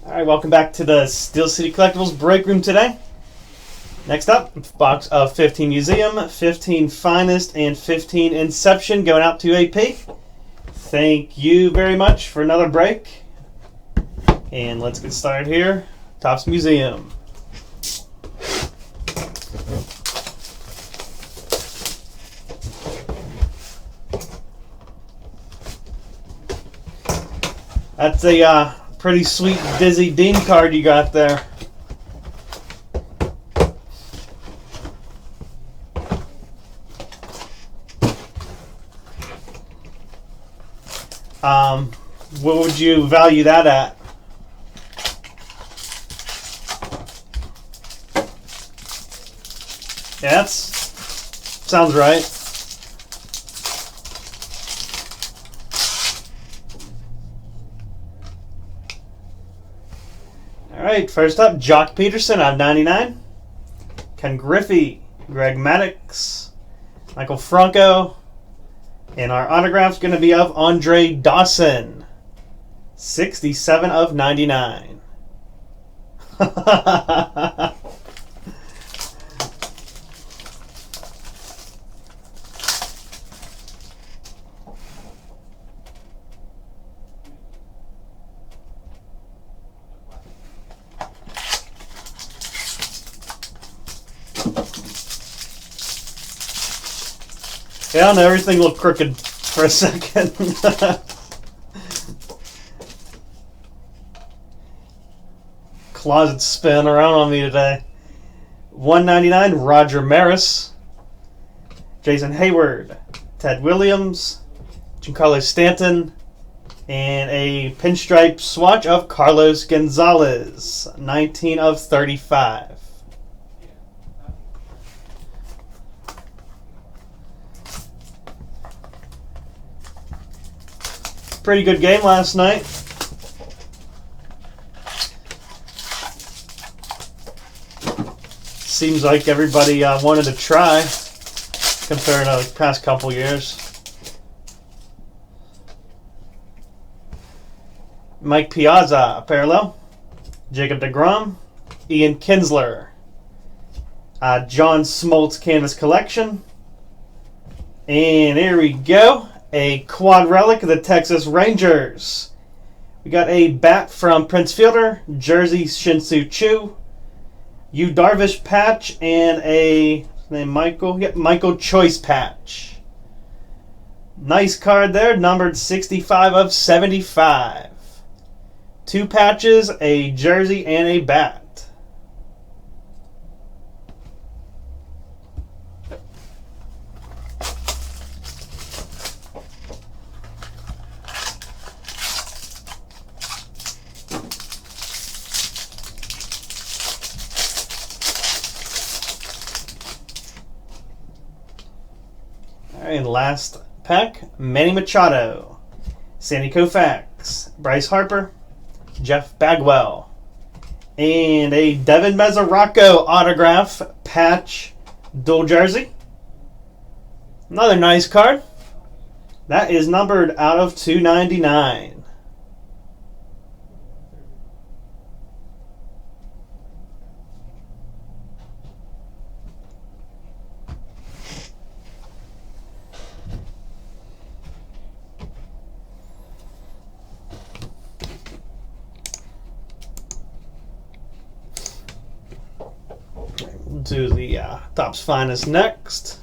Alright, welcome back to the Steel City Collectibles break room today. Next up, box of 15 Museum, 15 Finest, and 15 Inception going out to AP. Thank you very much for another break. And let's get started here. Topps Museum. That's a pretty sweet Dizzy Dean card you got there. What would you value that at? Yeah, that sounds right. Alright, first up, Jock Peterson out of 99. Ken Griffey, Greg Maddux, Michael Franco. And our autograph's going to be of Andre Dawson. 67 of 99. Yeah, I don't know, everything looked crooked for a second. Closet spin around on me today. 199, Roger Maris. Jason Hayward. Ted Williams. Giancarlo Stanton. And a pinstripe swatch of Carlos Gonzalez. 19 of 35. Pretty good game last night. Seems like everybody wanted to try compared to the past couple years. Mike Piazza, parallel. Jacob deGrom. Ian Kinsler. John Smoltz Canvas Collection. And here we go. A quad relic of the Texas Rangers. We got a bat from Prince Fielder, jersey Shin-Soo Choo, Yu Darvish patch, and a Michael Choice patch. Nice card there, numbered 65 of 75. 2 patches, a jersey, and a bat. And last pack, Manny Machado, Sandy Koufax, Bryce Harper, Jeff Bagwell, and a Devin Mesoraco autograph patch dual jersey. Another nice card. That is numbered out of 299. Do the Topps Finest next.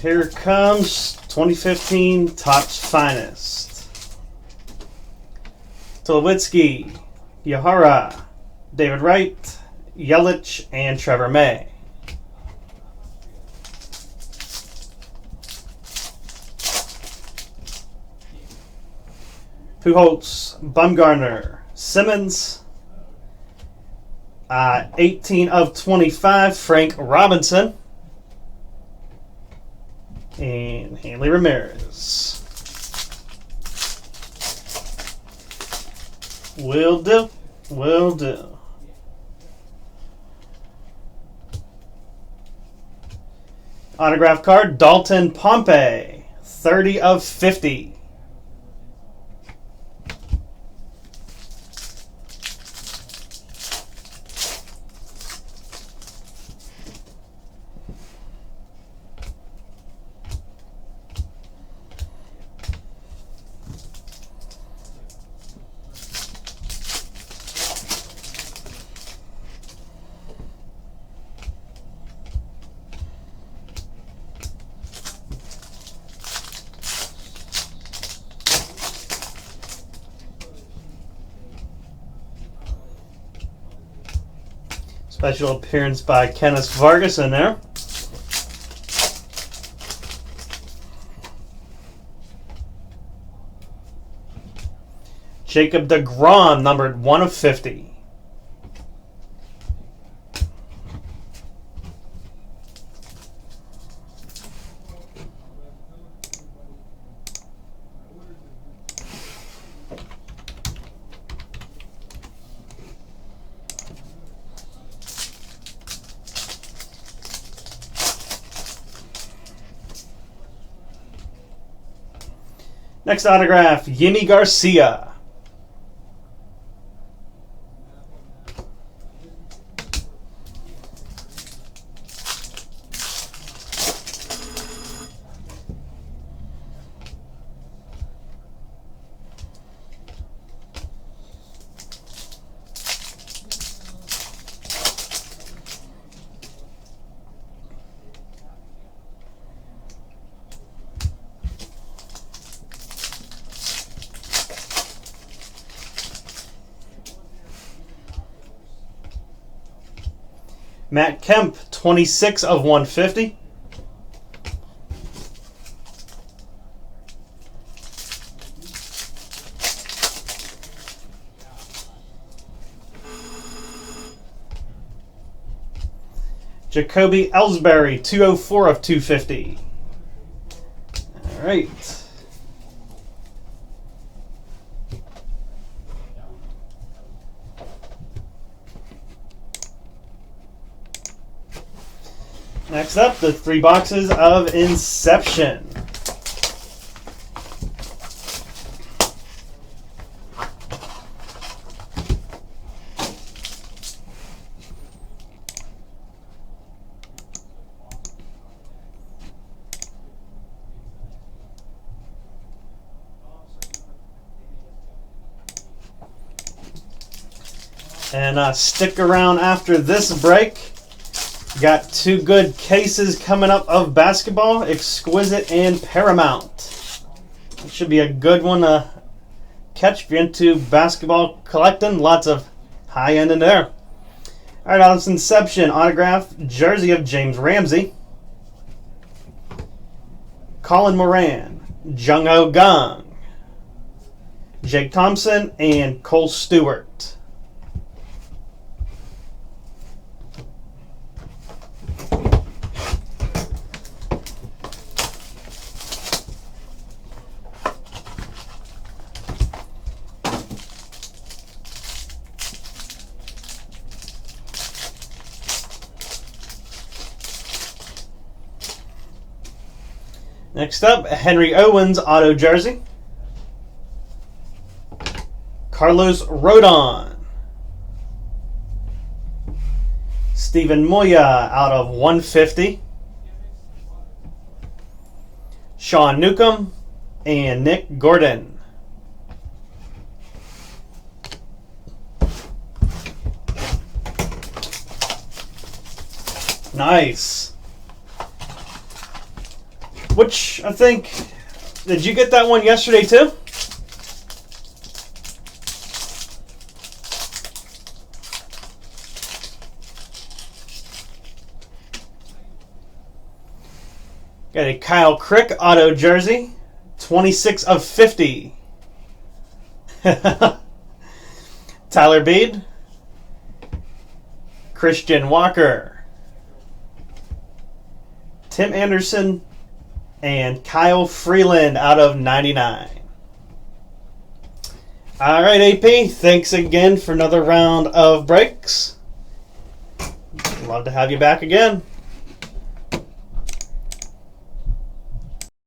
here comes 2015 Topps Finest. Tulowitzki, Yahara, David Wright, Yelich, and Trevor May. Pujols, Bumgarner, Simmons, 18 of 25, Frank Robinson, and Hanley Ramirez. Will do. Will do. Autograph card, Dalton Pompey, 30 of 50. Special appearance by Kenneth Vargas in there. Jacob deGrom, numbered 1 of 50. Next autograph, Yimi Garcia. Matt Kemp, 26 of 150. Jacoby Ellsbury, 204 of 250. All right. Next up, the 3 boxes of Inception. And stick around after this break. Got 2 good cases coming up of basketball, Exquisite and Paramount. It should be a good one to catch if you're into basketball collecting. Lots of high end in there. All right, on this Inception autograph jersey of James Ramsey, Colin Moran, Jung-Ho Kang, Jake Thompson, and Cole Stewart. Next up, Henry Owens auto jersey, Carlos Rodon, Steven Moya out of 150, Sean Newcomb, and Nick Gordon. Nice. Which I think, did you get that one yesterday too? Got a Kyle Crick auto jersey, 26 of 50. Tyler Beede, Christian Walker, Tim Anderson, and Kyle Freeland out of 99. All right, AP, thanks again for another round of breaks. Love to have you back again.